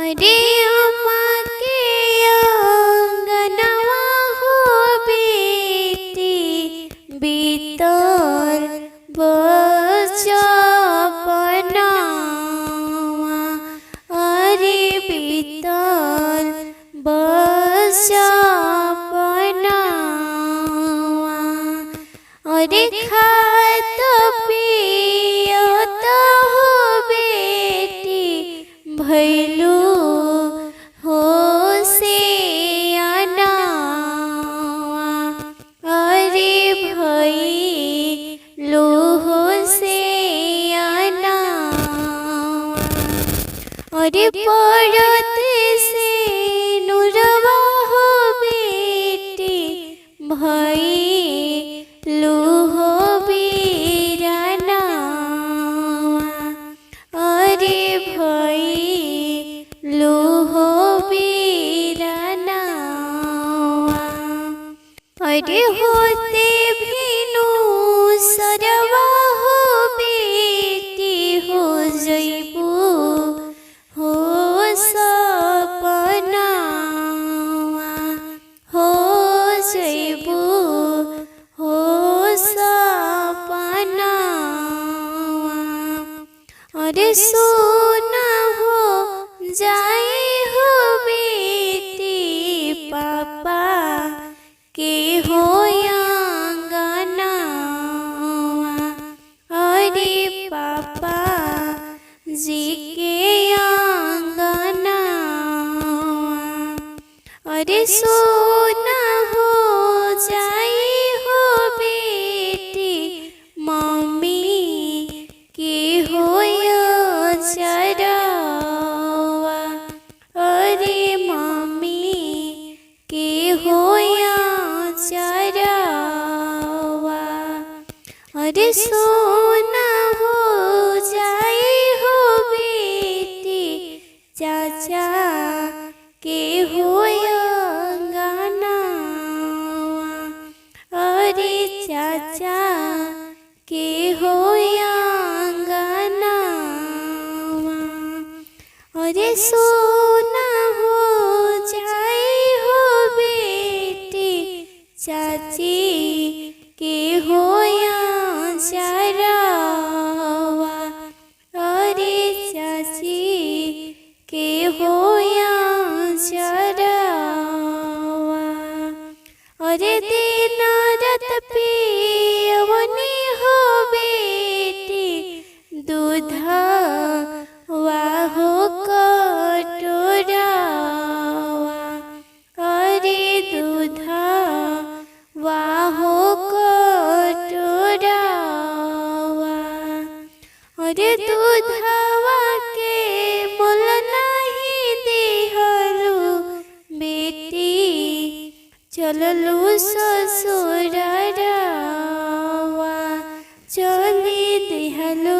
अरे আমাকে অঙ্গনवा हो बेटी बीतल बचपनवा अरे बीतल बचपनवा अरे खात पियत हो बेटी भैलू हो से अनावा अरे भैलू हो से अनावा अरे पड़ते से नुरवा हो बेटी भैलू हो बीरानावा अरे भैलू हो बीरानावा अरे होते भीनु सरवा हो बेटी हो जइबू हो सपनावा हो जइबू हो सपनावा अरे सोना हो जाए हो बेटी पापा के हो अंगनावा अरे पापा जी के अंगनावा अरे सोना हो जाए हो बेटी मम्मी के हो चरवा अरे मम्मी के हो चरवा अरे सोना हो जाए हो बेटी चाचा के हो अंगनावा अरे चाचा के हो अंगनावा अरे सोना हो जाए हो बेटी चाची के हो चरवा अरे चाची के हो चरवा अरे दिन रात पियवनी हो बेटी दूधा वाहो कटोरावा अरे दूधा वाहो कटोरावा अरे दूधवा के मोल नहीं दिहलू बेटी चललू ससुरवा चली दिहलू